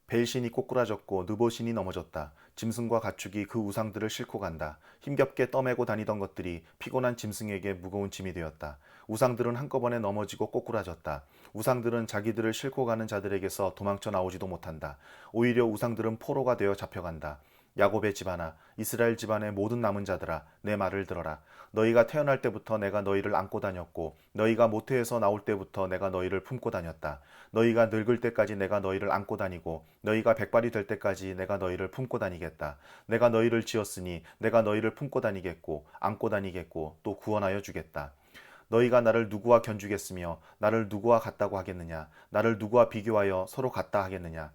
벨신이 꼬꾸라졌고 느보신이 넘어졌다. 짐승과 가축이 그 우상들을 싣고 간다. 힘겹게 떠매고 다니던 것들이 피곤한 짐승에게 무거운 짐이 되었다. 우상들은 한꺼번에 넘어지고 꼬꾸라졌다. 우상들은 자기들을 싣고 가는 자들에게서 도망쳐 나오지도 못한다. 오히려 우상들은 포로가 되어 잡혀간다. 야곱의 집안아, 이스라엘 집안의 모든 남은 자들아, 내 말을 들어라. 너희가 태어날 때부터 내가 너희를 안고 다녔고, 너희가 모태에서 나올 때부터 내가 너희를 품고 다녔다. 너희가 늙을 때까지 내가 너희를 안고 다니고, 너희가 백발이 될 때까지 내가 너희를 품고 다니겠다. 내가 너희를 지었으니 내가 너희를 품고 다니겠고, 안고 다니겠고, 또 구원하여 주겠다. 너희가 나를 누구와 견주겠으며 나를 누구와 같다고 하겠느냐? 나를 누구와 비교하여 서로 같다 하겠느냐?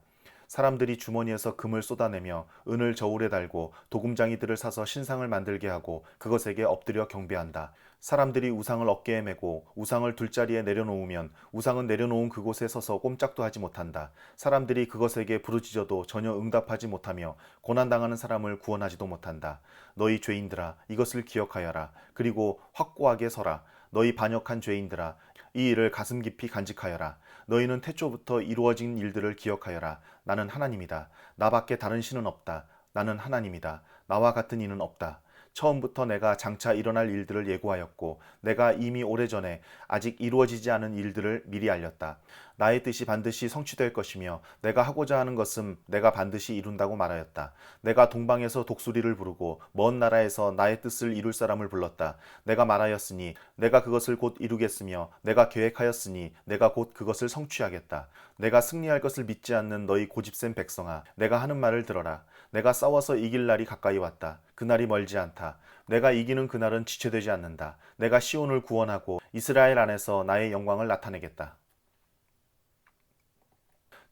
사람들이 주머니에서 금을 쏟아내며 은을 저울에 달고 도금장이들을 사서 신상을 만들게 하고 그것에게 엎드려 경배한다. 사람들이 우상을 어깨에 메고 우상을 둘자리에 내려놓으면 우상은 내려놓은 그곳에 서서 꼼짝도 하지 못한다. 사람들이 그것에게 부르짖어도 전혀 응답하지 못하며 고난당하는 사람을 구원하지도 못한다. 너희 죄인들아, 이것을 기억하여라. 그리고 확고하게 서라. 너희 반역한 죄인들아, 이 일을 가슴 깊이 간직하여라. 너희는 태초부터 이루어진 일들을 기억하여라. 나는 하나님이다. 나밖에 다른 신은 없다. 나는 하나님이다. 나와 같은 이는 없다. 처음부터 내가 장차 일어날 일들을 예고하였고 내가 이미 오래전에 아직 이루어지지 않은 일들을 미리 알렸다. 나의 뜻이 반드시 성취될 것이며 내가 하고자 하는 것은 내가 반드시 이룬다고 말하였다. 내가 동방에서 독수리를 부르고 먼 나라에서 나의 뜻을 이룰 사람을 불렀다. 내가 말하였으니 내가 그것을 곧 이루겠으며 내가 계획하였으니 내가 곧 그것을 성취하겠다. 내가 승리할 것을 믿지 않는 너희 고집센 백성아, 내가 하는 말을 들어라. 내가 싸워서 이길 날이 가까이 왔다. 그날이 멀지 않다. 내가 이기는 그날은 지체되지 않는다. 내가 시온을 구원하고 이스라엘 안에서 나의 영광을 나타내겠다.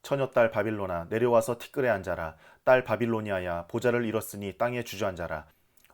처녀딸 바빌로나, 내려와서 티끌에 앉아라. 딸 바빌로니아야, 보좌를 잃었으니 땅에 주저앉아라.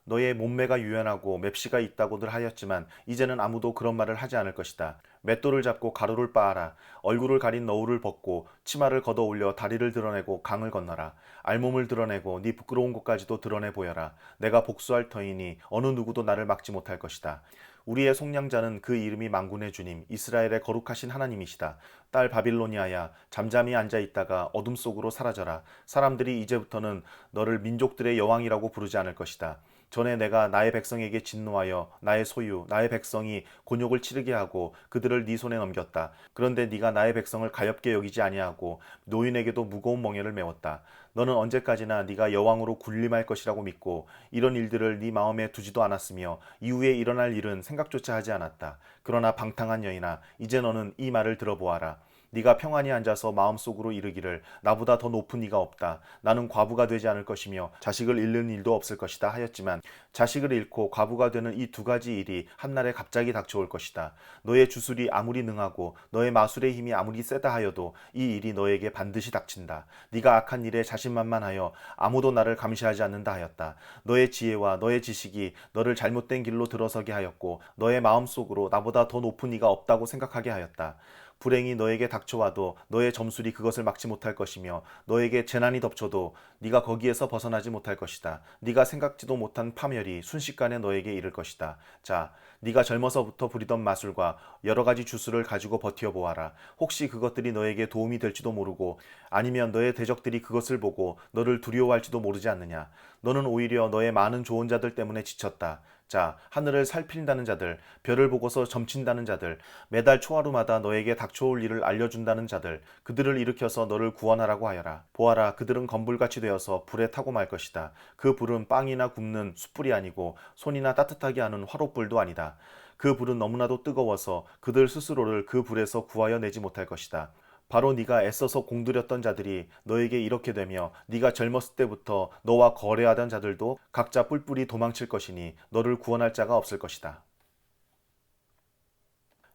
너의 몸매가 유연하고 맵시가 있다고들 하였지만 이제는 아무도 그런 말을 하지 않을 것이다. 맷돌을 잡고 가루를 빻아라. 얼굴을 가린 너울을 벗고 치마를 걷어 올려 다리를 드러내고 강을 건너라. 알몸을 드러내고 네 부끄러운 곳까지도 드러내 보여라. 내가 복수할 터이니 어느 누구도 나를 막지 못할 것이다. 우리의 속량자는 그 이름이 만군의 주님, 이스라엘의 거룩하신 하나님이시다. 딸 바빌로니아야, 잠잠히 앉아 있다가 어둠 속으로 사라져라. 사람들이 이제부터는 너를 민족들의 여왕이라고 부르지 않을 것이다. 전에 내가 나의 백성에게 진노하여 나의 소유, 나의 백성이 곤욕을 치르게 하고 그들을 네 손에 넘겼다. 그런데 네가 나의 백성을 가엾게 여기지 아니하고 노인에게도 무거운 멍에를 메웠다. 너는 언제까지나 네가 여왕으로 군림할 것이라고 믿고 이런 일들을 네 마음에 두지도 않았으며 이후에 일어날 일은 생각조차 하지 않았다. 그러나 방탕한 여인아, 이제 너는 이 말을 들어보아라. 네가 평안히 앉아서 마음속으로 이르기를 나보다 더 높은 이가 없다. 나는 과부가 되지 않을 것이며 자식을 잃는 일도 없을 것이다 하였지만 자식을 잃고 과부가 되는 이 두 가지 일이 한날에 갑자기 닥쳐올 것이다. 너의 주술이 아무리 능하고 너의 마술의 힘이 아무리 세다 하여도 이 일이 너에게 반드시 닥친다. 네가 악한 일에 자신만만하여 아무도 나를 감시하지 않는다 하였다. 너의 지혜와 너의 지식이 너를 잘못된 길로 들어서게 하였고 너의 마음속으로 나보다 더 높은 이가 없다고 생각하게 하였다. 불행이 너에게 닥쳐와도 너의 점술이 그것을 막지 못할 것이며 너에게 재난이 덮쳐도 네가 거기에서 벗어나지 못할 것이다. 네가 생각지도 못한 파멸이 순식간에 너에게 이를 것이다. 자, 네가 젊어서부터 부리던 마술과 여러 가지 주술을 가지고 버텨보아라. 혹시 그것들이 너에게 도움이 될지도 모르고 아니면 너의 대적들이 그것을 보고 너를 두려워할지도 모르지 않느냐. 너는 오히려 너의 많은 조언자들 때문에 지쳤다. 자, 하늘을 살핀다는 자들, 별을 보고서 점친다는 자들, 매달 초하루마다 너에게 닥쳐올 일을 알려준다는 자들, 그들을 일으켜서 너를 구원하라고 하여라. 보아라, 그들은 건불같이 되어서 불에 타고 말 것이다. 그 불은 빵이나 굽는 숯불이 아니고 손이나 따뜻하게 하는 화롯불도 아니다. 그 불은 너무나도 뜨거워서 그들 스스로를 그 불에서 구하여 내지 못할 것이다. 바로 네가 애써서 공들였던 자들이 너에게 이렇게 되며 네가 젊었을 때부터 너와 거래하던 자들도 각자 뿔뿔이 도망칠 것이니 너를 구원할 자가 없을 것이다.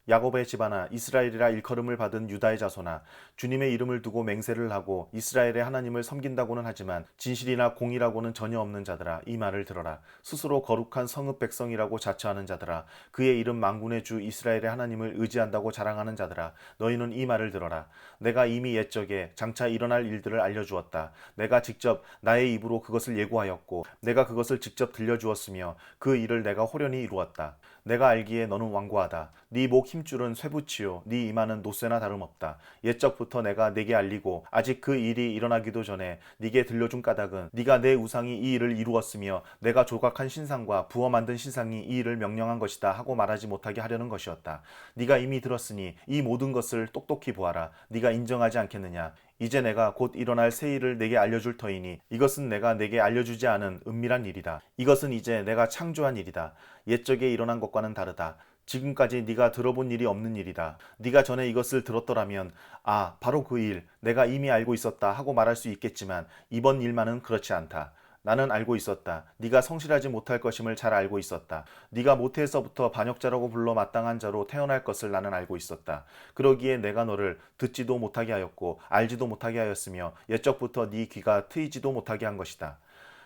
야곱의 집안아, 이스라엘이라 일컬음을 받은 유다의 자손아, 주님의 이름을 두고 맹세를 하고 이스라엘의 하나님을 섬긴다고는 하지만 진실이나 공의라고는 전혀 없는 자들아, 이 말을 들어라. 스스로 거룩한 성읍 백성이라고 자처하는 자들아, 그의 이름 만군의 주 이스라엘의 하나님을 의지한다고 자랑하는 자들아, 너희는 이 말을 들어라. 내가 이미 옛적에 장차 일어날 일들을 알려주었다. 내가 직접 나의 입으로 그것을 예고하였고 내가 그것을 직접 들려주었으며 그 일을 내가 호련히 이루었다. 내가 알기에 너는 완고하다. 네 목 힘줄은 쇠붙이요 네 이마는 노쇠나 다름없다. 옛적부터 내가 네게 알리고 아직 그 일이 일어나기도 전에 네게 들려준 까닭은 네가 내 우상이 이 일을 이루었으며 내가 조각한 신상과 부어 만든 신상이 이 일을 명령한 것이다 하고 말하지 못하게 하려는 것이었다. 네가 이미 들었으니 이 모든 것을 똑똑히 보아라. 네가 인정하지 않겠느냐. 이제 내가 곧 일어날 새 일을 내게 알려줄 터이니 이것은 내가 내게 알려주지 않은 은밀한 일이다. 이것은 이제 내가 창조한 일이다. 옛적에 일어난 것과는 다르다. 지금까지 네가 들어본 일이 없는 일이다. 네가 전에 이것을 들었더라면 아, 바로 그 일, 내가 이미 알고 있었다 하고 말할 수 있겠지만 이번 일만은 그렇지 않다. 나는 알고 있었다. 네가 성실하지 못할 것임을 잘 알고 있었다. 네가 모태에서부터 반역자라고 불러 마땅한 자로 태어날 것을 나는 알고 있었다. 그러기에 내가 너를 듣지도 못하게 하였고 알지도 못하게 하였으며 옛적부터 네 귀가 트이지도 못하게 한 것이다.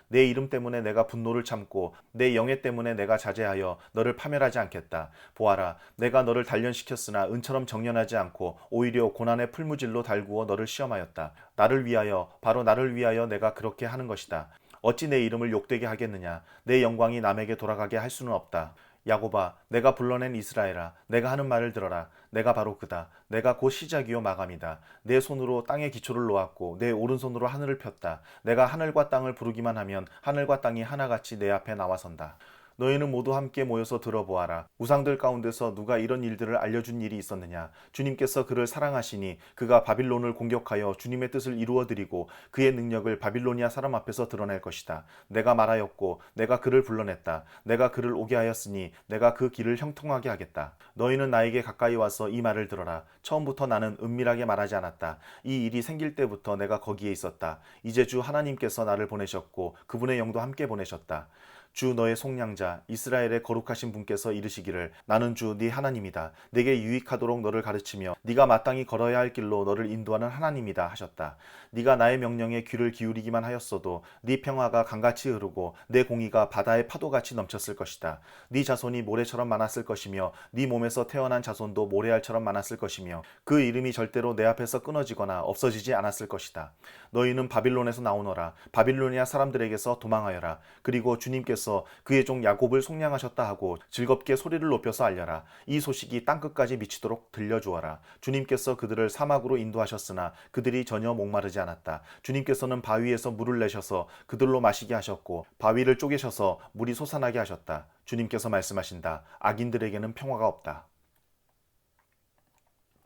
내 이름 때문에 내가 분노를 참고 내 영예 때문에 내가 자제하여 너를 파멸하지 않겠다. 보아라, 내가 너를 단련시켰으나 은처럼 정련하지 않고 오히려 고난의 풀무질로 달구어 너를 시험하였다. 나를 위하여, 바로 나를 위하여 내가 그렇게 하는 것이다. 어찌 내 이름을 욕되게 하겠느냐. 내 영광이 남에게 돌아가게 할 수는 없다. 야곱아, 내가 불러낸 이스라엘아, 내가 하는 말을 들어라. 내가 바로 그다. 내가 곧 시작이요 마감이다. 내 손으로 땅의 기초를 놓았고 내 오른손으로 하늘을 폈다. 내가 하늘과 땅을 부르기만 하면 하늘과 땅이 하나같이 내 앞에 나와선다. 너희는 모두 함께 모여서 들어보아라. 우상들 가운데서 누가 이런 일들을 알려준 일이 있었느냐. 주님께서 그를 사랑하시니 그가 바빌론을 공격하여 주님의 뜻을 이루어드리고 그의 능력을 바빌로니아 사람 앞에서 드러낼 것이다. 내가 말하였고 내가 그를 불러냈다. 내가 그를 오게 하였으니 내가 그 길을 형통하게 하겠다. 너희는 나에게 가까이 와서 이 말을 들어라. 처음부터 나는 은밀하게 말하지 않았다. 이 일이 생길 때부터 내가 거기에 있었다. 이제 주 하나님께서 나를 보내셨고 그분의 영도 함께 보내셨다. 주 너의 속량자 이스라엘의 거룩하신 분께서 이르시기를 나는 주 네 하나님이다. 내게 유익하도록 너를 가르치며 네가 마땅히 걸어야 할 길로 너를 인도하는 하나님이다 하셨다. 네가 나의 명령에 귀를 기울이기만 하였어도 네 평화가 강같이 흐르고 내 공의가 바다의 파도같이 넘쳤을 것이다. 네 자손이 모래처럼 많았을 것이며 네 몸에서 태어난 자손도 모래알처럼 많았을 것이며 그 이름이 절대로 내 앞에서 끊어지거나 없어지지 않았을 것이다. 너희는 바빌론에서 나오너라. 바빌로니아 사람들에게서 도망하여라. 그리고 주님께서 그의 종 야곱을 속량하셨다 하고 즐겁게 소리를 높여서 알려라. 이 소식이 땅끝까지 미치도록 들려주어라. 주님께서 그들을 사막으로 인도하셨으나 그들이 전혀 목마르지 않았다. 주님께서는 바위에서 물을 내셔서 그들로 마시게 하셨고 바위를 쪼개셔서 물이 솟아나게 하셨다. 주님께서 말씀하신다. 악인들에게는 평화가 없다.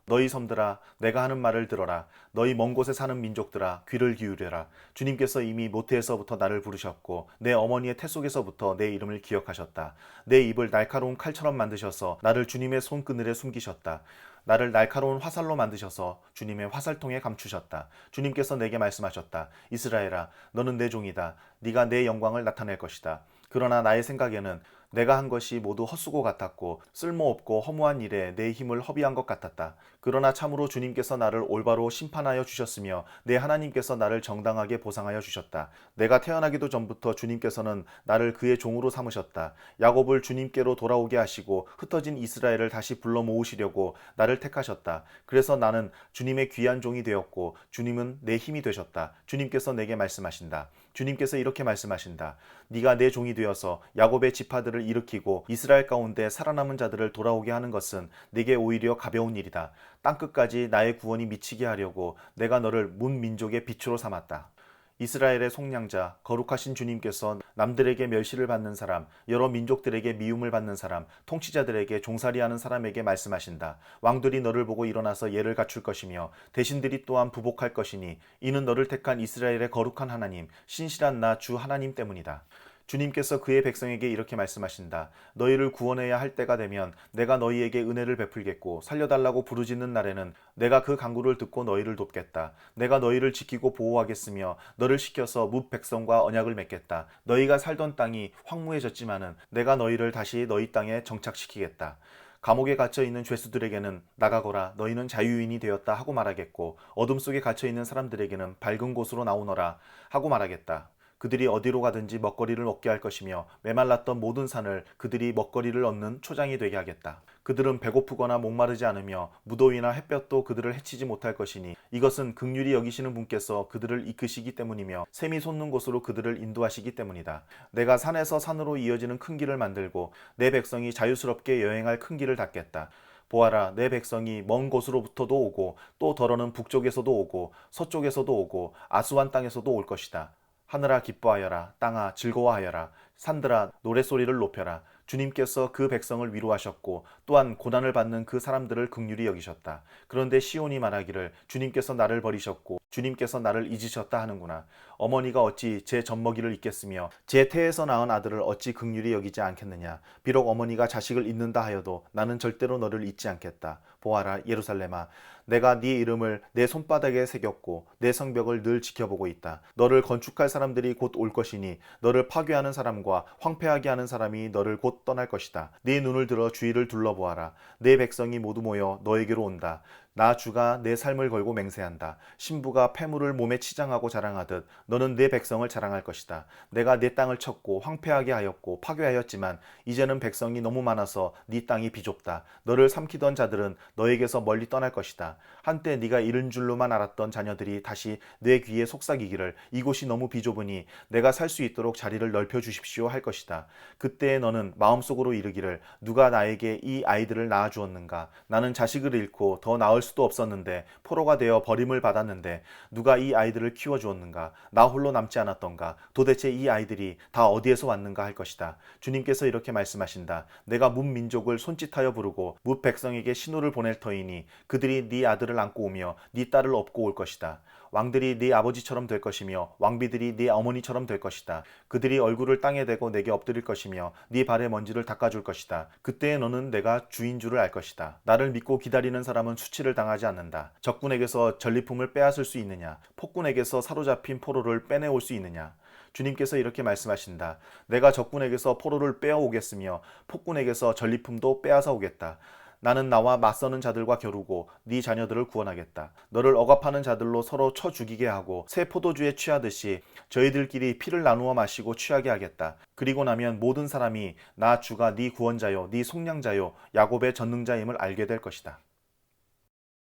너희 섬들아 내가 하는 말을 들어라. 너희 먼 곳에 사는 민족들아 귀를 기울여라. 주님께서 이미 모태에서부터 나를 부르셨고 내 어머니의 태 속에서부터 내 이름을 기억하셨다. 내 입을 날카로운 칼처럼 만드셔서 나를 주님의 손그늘에 숨기셨다. 나를 날카로운 화살로 만드셔서 주님의 화살통에 감추셨다. 주님께서 내게 말씀하셨다. 이스라엘아 너는 내 종이다. 네가 내 영광을 나타낼 것이다. 그러나 나의 생각에는 내가 한 것이 모두 헛수고 같았고 쓸모없고 허무한 일에 내 힘을 허비한 것 같았다. 그러나 참으로 주님께서 나를 올바로 심판하여 주셨으며 내 하나님께서 나를 정당하게 보상하여 주셨다. 내가 태어나기도 전부터 주님께서는 나를 그의 종으로 삼으셨다. 야곱을 주님께로 돌아오게 하시고 흩어진 이스라엘을 다시 불러 모으시려고 나를 택하셨다. 그래서 나는 주님의 귀한 종이 되었고 주님은 내 힘이 되셨다. 주님께서 내게 말씀하신다. 주님께서 이렇게 말씀하신다. 네가 내 종이 되어서 야곱의 지파들을 일으키고 이스라엘 가운데 살아남은 자들을 돌아오게 하는 것은 네게 오히려 가벼운 일이다. 땅끝까지 나의 구원이 미치게 하려고 내가 너를 문 민족의 빛으로 삼았다. 이스라엘의 속량자 거룩하신 주님께서 남들에게 멸시를 받는 사람, 여러 민족들에게 미움을 받는 사람, 통치자들에게 종살이하는 사람에게 말씀하신다. 왕들이 너를 보고 일어나서 예를 갖출 것이며 대신들이 또한 부복할 것이니 이는 너를 택한 이스라엘의 거룩한 하나님, 신실한 나 주 하나님 때문이다. 주님께서 그의 백성에게 이렇게 말씀하신다. 너희를 구원해야 할 때가 되면 내가 너희에게 은혜를 베풀겠고 살려달라고 부르짖는 날에는 내가 그 간구를 듣고 너희를 돕겠다. 내가 너희를 지키고 보호하겠으며 너를 시켜서 뭇 백성과 언약을 맺겠다. 너희가 살던 땅이 황무해졌지만은 내가 너희를 다시 너희 땅에 정착시키겠다. 감옥에 갇혀있는 죄수들에게는 나가거라 너희는 자유인이 되었다 하고 말하겠고 어둠 속에 갇혀있는 사람들에게는 밝은 곳으로 나오너라 하고 말하겠다. 그들이 어디로 가든지 먹거리를 얻게 할 것이며 메말랐던 모든 산을 그들이 먹거리를 얻는 초장이 되게 하겠다. 그들은 배고프거나 목마르지 않으며 무더위나 햇볕도 그들을 해치지 못할 것이니 이것은 긍휼히 여기시는 분께서 그들을 이끄시기 때문이며 샘이 솟는 곳으로 그들을 인도하시기 때문이다. 내가 산에서 산으로 이어지는 큰 길을 만들고 내 백성이 자유스럽게 여행할 큰 길을 닦겠다. 보아라, 내 백성이 먼 곳으로부터도 오고 또 더러는 북쪽에서도 오고 서쪽에서도 오고 아수완 땅에서도 올 것이다. 하늘아 기뻐하여라. 땅아 즐거워하여라. 산들아 노랫소리를 높여라. 주님께서 그 백성을 위로하셨고 또한 고난을 받는 그 사람들을 긍휼히 여기셨다. 그런데 시온이 말하기를 주님께서 나를 버리셨고 주님께서 나를 잊으셨다 하는구나. 어머니가 어찌 제 젖먹이를 잊겠으며 제 태에서 낳은 아들을 어찌 긍휼히 여기지 않겠느냐. 비록 어머니가 자식을 잊는다 하여도 나는 절대로 너를 잊지 않겠다. 보아라 예루살렘아, 내가 네 이름을 내 손바닥에 새겼고 내 성벽을 늘 지켜보고 있다. 너를 건축할 사람들이 곧 올 것이니 너를 파괴하는 사람과 황폐하게 하는 사람이 너를 곧 떠날 것이다. 네 눈을 들어 주위를 둘러보아라. 내 백성이 모두 모여 너에게로 온다. 나 주가 내 삶을 걸고 맹세한다. 신부가 폐물을 몸에 치장하고 자랑하듯 너는 내 백성을 자랑할 것이다. 내가 내 땅을 쳤고 황폐하게 하였고 파괴하였지만 이제는 백성이 너무 많아서 네 땅이 비좁다. 너를 삼키던 자들은 너에게서 멀리 떠날 것이다. 한때 네가 잃은 줄로만 알았던 자녀들이 다시 내 귀에 속삭이기를 이곳이 너무 비좁으니 내가 살 수 있도록 자리를 넓혀 주십시오 할 것이다. 그때 너는 마음속으로 이르기를 누가 나에게 이 아이들을 낳아 주었는가. 나는 자식을 잃고 더 낳을 수도 없었는데 포로가 되어 버림을 받았는데 누가 이 아이들을 키워 주었는가. 나 홀로 남지 않았던가. 도대체 이 아이들이 다 어디에서 왔는가 할 것이다. 주님께서 이렇게 말씀하신다. 내가 뭇 민족을 손짓하여 부르고 뭇 백성에게 신호를 보낼 터이니 그들이 네 아들을 안고 오며 네 딸을 업고 올 것이다. 왕들이 네 아버지처럼 될 것이며 왕비들이 네 어머니처럼 될 것이다. 그들이 얼굴을 땅에 대고 내게 엎드릴 것이며 네 발의 먼지를 닦아줄 것이다. 그때에 너는 내가 주인 줄을 알 것이다. 나를 믿고 기다리는 사람은 수치를 당하지 않는다. 적군에게서 전리품을 빼앗을 수 있느냐? 폭군에게서 사로잡힌 포로를 빼내올 수 있느냐? 주님께서 이렇게 말씀하신다. 내가 적군에게서 포로를 빼어오겠으며 폭군에게서 전리품도 빼앗아 오겠다. 나는 나와 맞서는 자들과 겨루고 네 자녀들을 구원하겠다. 너를 억압하는 자들로 서로 쳐 죽이게 하고 새 포도주에 취하듯이 저희들끼리 피를 나누어 마시고 취하게 하겠다. 그리고 나면 모든 사람이 나 주가 네 구원자요 네 속량자요 야곱의 전능자임을 알게 될 것이다.